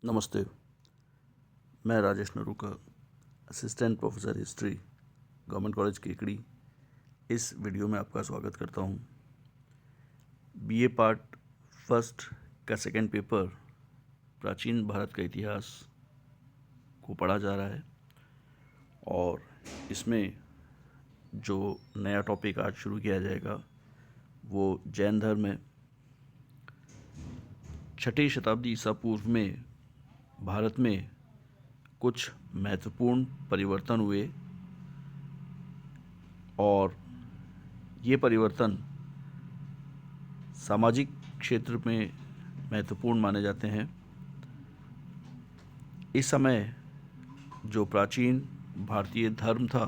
नमस्ते। मैं Rajesh Naruka, assistant professor history, government college Kekri. इस वीडियो में आपका स्वागत करता हूँ। बीए पार्ट फर्स्ट का सेकंड पेपर प्राचीन भारत का इतिहास को पढ़ा जा रहा है और इसमें जो नया टॉपिक आज शुरू किया जाएगा वो जैन धर्म है। 6ठी शताब्दी ईसा पूर्व में भारत में कुछ महत्वपूर्ण परिवर्तन हुए और ये परिवर्तन सामाजिक क्षेत्र में महत्वपूर्ण माने जाते हैं। इस समय जो प्राचीन भारतीय धर्म था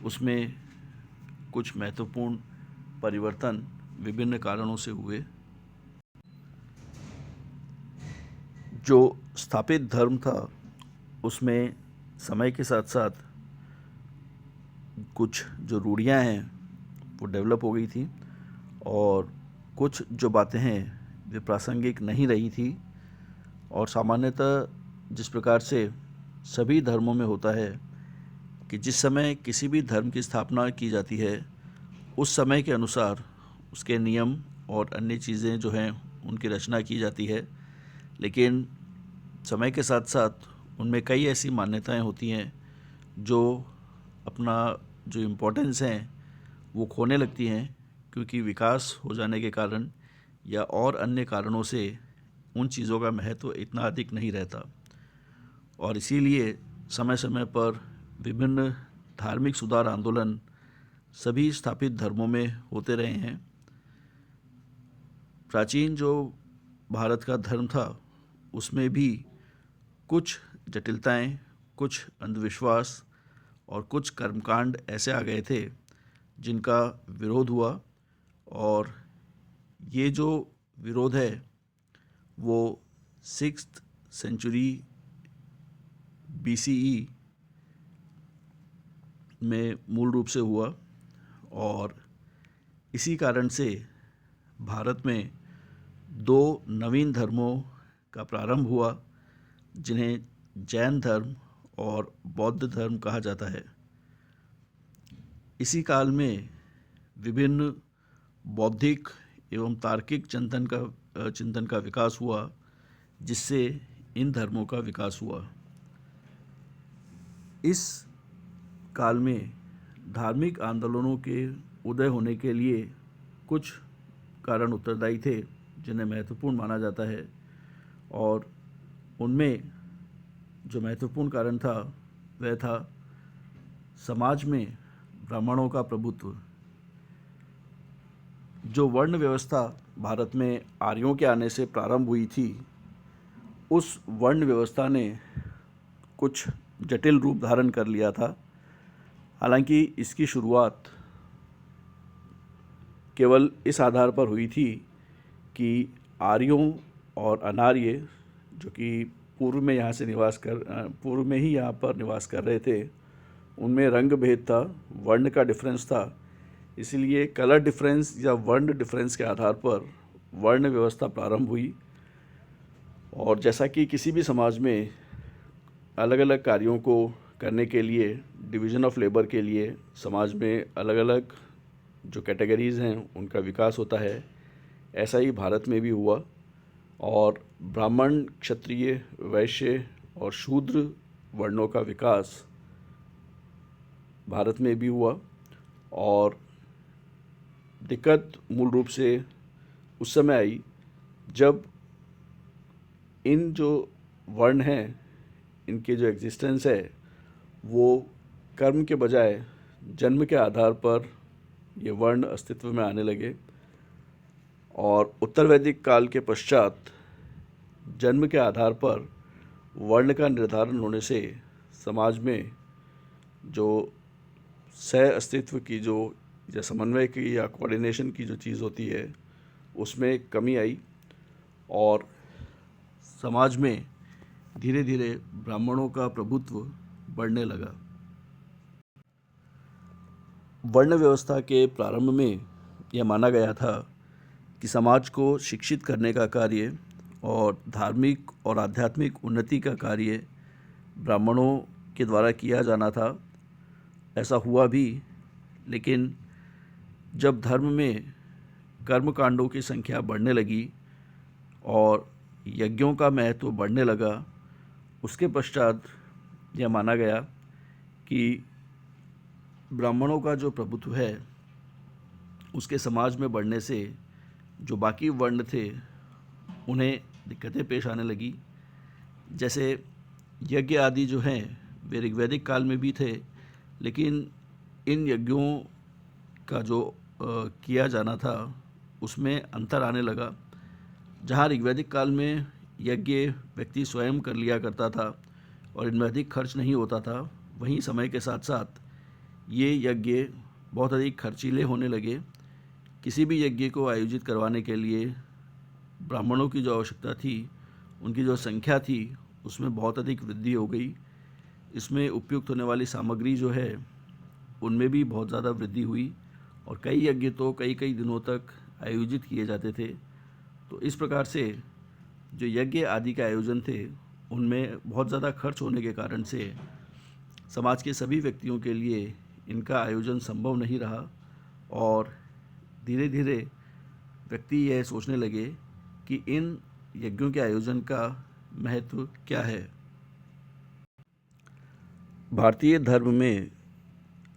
उसमें कुछ महत्वपूर्ण परिवर्तन विभिन्न कारणों से हुए। जो स्थापित धर्म था उसमें समय के साथ साथ कुछ जो रूढ़ियाँ हैं वो डेवलप हो गई थी और कुछ जो बातें हैं वे प्रासंगिक नहीं रही थी। और सामान्यतः जिस प्रकार से सभी धर्मों में होता है कि जिस समय किसी भी धर्म की स्थापना की जाती है उस समय के अनुसार उसके नियम और अन्य चीज़ें जो हैं उनकी रचना की जाती है, लेकिन समय के साथ साथ उनमें कई ऐसी मान्यताएं होती हैं जो अपना जो इम्पोर्टेंस हैं वो खोने लगती हैं, क्योंकि विकास हो जाने के कारण या और अन्य कारणों से उन चीज़ों का महत्व इतना अधिक नहीं रहता। और इसीलिए समय समय पर विभिन्न धार्मिक सुधार आंदोलन सभी स्थापित धर्मों में होते रहे हैं। प्राचीन जो भारत का धर्म था उसमें भी कुछ जटिलताएं, कुछ अंधविश्वास और कुछ कर्मकांड ऐसे आ गए थे जिनका विरोध हुआ। और ये जो विरोध है वो 6th सेंचुरी BCE में मूल रूप से हुआ और इसी कारण से भारत में 2 नवीन धर्मों का प्रारंभ हुआ जिन्हें जैन धर्म और बौद्ध धर्म कहा जाता है। इसी काल में विभिन्न बौद्धिक एवं तार्किक चिंतन का विकास हुआ जिससे इन धर्मों का विकास हुआ। इस काल में धार्मिक आंदोलनों के उदय होने के लिए कुछ कारण उत्तरदायी थे जिन्हें महत्वपूर्ण माना जाता है और उनमें जो महत्वपूर्ण कारण था वह था समाज में ब्राह्मणों का प्रभुत्व। जो वर्ण व्यवस्था भारत में आर्यों के आने से प्रारंभ हुई थी उस वर्ण व्यवस्था ने कुछ जटिल रूप धारण कर लिया था। हालांकि इसकी शुरुआत केवल इस आधार पर हुई थी कि आर्यों और अनार्य जो कि पूर्व में ही यहाँ पर निवास कर रहे थे उनमें रंग भेद था, वर्ण का डिफरेंस था। इसलिए कलर डिफरेंस या वर्ण डिफरेंस के आधार पर वर्ण व्यवस्था प्रारंभ हुई। और जैसा कि किसी भी समाज में अलग अलग कार्यों को करने के लिए डिवीज़न ऑफ लेबर के लिए समाज में अलग अलग जो कैटेगरीज़ हैं उनका विकास होता है, ऐसा ही भारत में भी हुआ। और ब्राह्मण, क्षत्रिय, वैश्य और शूद्र वर्णों का विकास भारत में भी हुआ। और दिक्कत मूल रूप से उस समय आई जब इन जो वर्ण हैं इनके जो एग्जिस्टेंस है वो कर्म के बजाय जन्म के आधार पर ये वर्ण अस्तित्व में आने लगे। और उत्तर वैदिक काल के पश्चात जन्म के आधार पर वर्ण का निर्धारण होने से समाज में जो सह अस्तित्व की जो या समन्वय की या कोऑर्डिनेशन की जो चीज़ होती है उसमें कमी आई और समाज में धीरे धीरे ब्राह्मणों का प्रभुत्व बढ़ने लगा। वर्ण व्यवस्था के प्रारंभ में यह माना गया था कि समाज को शिक्षित करने का कार्य और धार्मिक और आध्यात्मिक उन्नति का कार्य ब्राह्मणों के द्वारा किया जाना था। ऐसा हुआ भी, लेकिन जब धर्म में कर्म कांडों की संख्या बढ़ने लगी और यज्ञों का महत्व बढ़ने लगा, उसके पश्चात यह माना गया कि ब्राह्मणों का जो प्रभुत्व है उसके समाज में बढ़ने से जो बाकी वर्ण थे उन्हें दिक्कतें पेश आने लगी। जैसे यज्ञ आदि जो हैं वे ऋग्वैदिक काल में भी थे, लेकिन इन यज्ञों का जो किया जाना था उसमें अंतर आने लगा। जहाँ ऋग्वैदिक काल में यज्ञ व्यक्ति स्वयं कर लिया करता था और इनमें अधिक खर्च नहीं होता था, वहीं समय के साथ साथ ये यज्ञ बहुत अधिक खर्चीले होने लगे। किसी भी यज्ञ को आयोजित करवाने के लिए ब्राह्मणों की जो आवश्यकता थी, उनकी जो संख्या थी, उसमें बहुत अधिक वृद्धि हो गई। इसमें उपयुक्त होने वाली सामग्री जो है उनमें भी बहुत ज़्यादा वृद्धि हुई और कई यज्ञ तो कई कई दिनों तक आयोजित किए जाते थे। तो इस प्रकार से जो यज्ञ आदि के आयोजन थे उनमें बहुत ज़्यादा खर्च होने के कारण से समाज के सभी व्यक्तियों के लिए इनका आयोजन संभव नहीं रहा और धीरे धीरे व्यक्ति यह सोचने लगे कि इन यज्ञों के आयोजन का महत्व क्या है। भारतीय धर्म में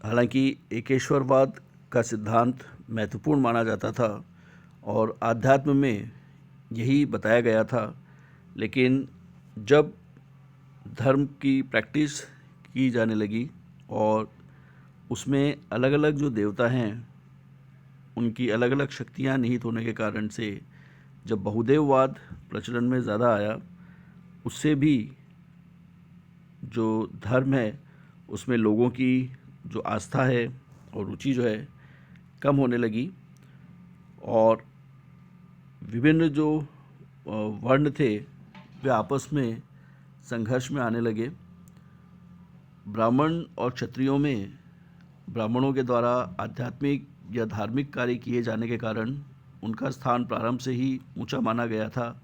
हालांकि एकेश्वरवाद का सिद्धांत महत्वपूर्ण माना जाता था और आध्यात्म में यही बताया गया था, लेकिन जब धर्म की प्रैक्टिस की जाने लगी और उसमें अलग अलग जो देवता हैं उनकी अलग अलग शक्तियाँ निहित होने के कारण से जब बहुदेववाद प्रचलन में ज़्यादा आया, उससे भी जो धर्म है उसमें लोगों की जो आस्था है और रुचि जो है कम होने लगी और विभिन्न जो वर्ण थे वे आपस में संघर्ष में आने लगे। ब्राह्मण और क्षत्रियों में ब्राह्मणों के द्वारा आध्यात्मिक या धार्मिक कार्य किए जाने के कारण उनका स्थान प्रारंभ से ही ऊंचा माना गया था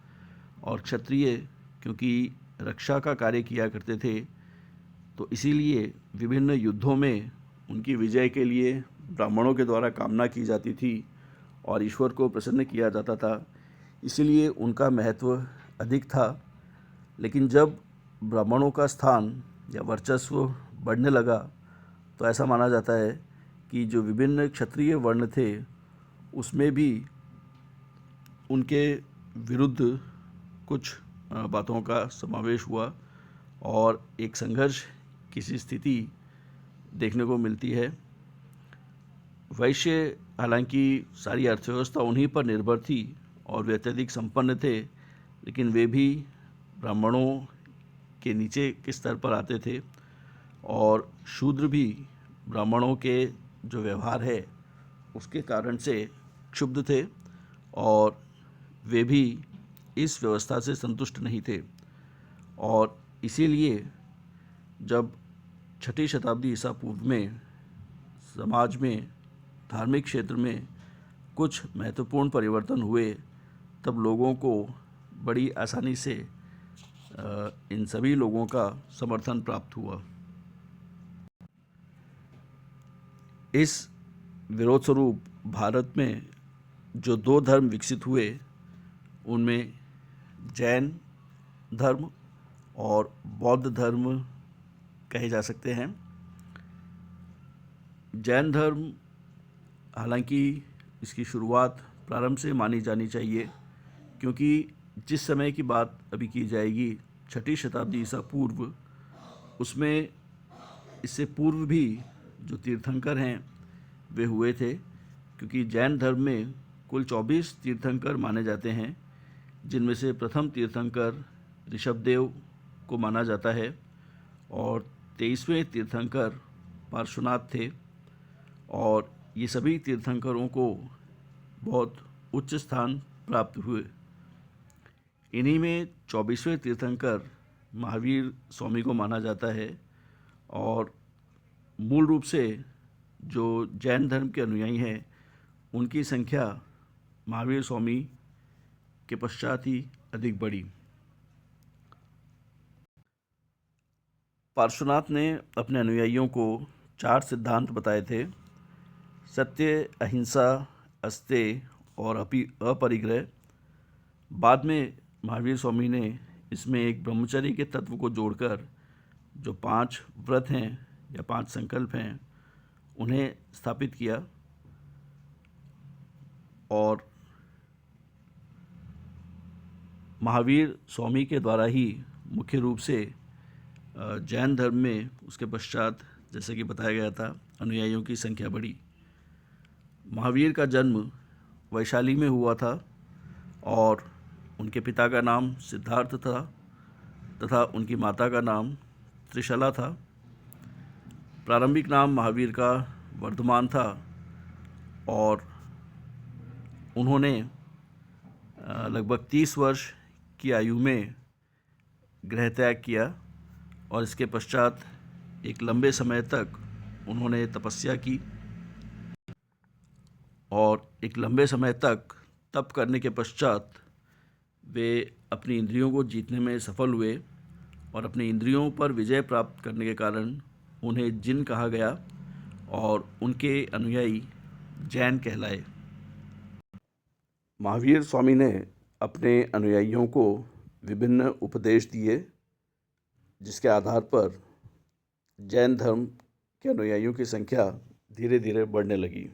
और क्षत्रिय क्योंकि रक्षा का कार्य किया करते थे, तो इसीलिए विभिन्न युद्धों में उनकी विजय के लिए ब्राह्मणों के द्वारा कामना की जाती थी और ईश्वर को प्रसन्न किया जाता था, इसीलिए उनका महत्व अधिक था। लेकिन जब ब्राह्मणों का स्थान या वर्चस्व बढ़ने लगा तो ऐसा माना जाता है कि जो विभिन्न क्षत्रिय वर्ण थे उसमें भी उनके विरुद्ध कुछ बातों का समावेश हुआ और एक संघर्ष की स्थिति देखने को मिलती है। वैश्य हालांकि सारी अर्थव्यवस्था उन्हीं पर निर्भर थी और वे अत्यधिक संपन्न थे, लेकिन वे भी ब्राह्मणों के नीचे के स्तर पर आते थे और शूद्र भी ब्राह्मणों के जो व्यवहार है उसके कारण से क्षुब्ध थे और वे भी इस व्यवस्था से संतुष्ट नहीं थे और इसीलिए जब 6ठी शताब्दी ईसा पूर्व में समाज में धार्मिक क्षेत्र में कुछ महत्वपूर्ण परिवर्तन हुए, तब लोगों को बड़ी आसानी से इन सभी लोगों का समर्थन प्राप्त हुआ। इस विरोध स्वरूप भारत में जो 2 धर्म विकसित हुए उनमें जैन धर्म और बौद्ध धर्म कहे जा सकते हैं। जैन धर्म हालांकि इसकी शुरुआत प्रारंभ से मानी जानी चाहिए, क्योंकि जिस समय की बात अभी की जाएगी 6ठी शताब्दी ईसा पूर्व, उसमें इससे पूर्व भी जो तीर्थंकर हैं वे हुए थे, क्योंकि जैन धर्म में कुल 24 तीर्थंकर माने जाते हैं, जिनमें से प्रथम तीर्थंकर ऋषभदेव को माना जाता है और 23वें तीर्थंकर पार्श्वनाथ थे और ये सभी तीर्थंकरों को बहुत उच्च स्थान प्राप्त हुए। इन्हीं में 24वें तीर्थंकर महावीर स्वामी को माना जाता है और मूल रूप से जो जैन धर्म के अनुयायी हैं उनकी संख्या महावीर स्वामी के पश्चात ही अधिक बढ़ी। पार्श्वनाथ ने अपने अनुयायियों को 4 सिद्धांत बताए थे: सत्य, अहिंसा, अस्तेय और अपरिग्रह। बाद में महावीर स्वामी ने इसमें एक ब्रह्मचर्य के तत्व को जोड़कर जो 5 व्रत हैं या 5 संकल्प हैं उन्हें स्थापित किया। और महावीर स्वामी के द्वारा ही मुख्य रूप से जैन धर्म में उसके पश्चात, जैसे कि बताया गया था, अनुयायियों की संख्या बढ़ी। महावीर का जन्म वैशाली में हुआ था और उनके पिता का नाम सिद्धार्थ था तथा उनकी माता का नाम त्रिशला था। प्रारंभिक नाम महावीर का वर्धमान था और उन्होंने लगभग 30 वर्ष की आयु में गृह त्याग किया और इसके पश्चात एक लंबे समय तक उन्होंने तपस्या की और एक लंबे समय तक तप करने के पश्चात वे अपनी इंद्रियों को जीतने में सफल हुए और अपनी इंद्रियों पर विजय प्राप्त करने के कारण उन्हें जिन कहा गया और उनके अनुयायी जैन कहलाए। महावीर स्वामी ने अपने अनुयायियों को विभिन्न उपदेश दिए जिसके आधार पर जैन धर्म के अनुयायियों की संख्या धीरे धीरे बढ़ने लगी।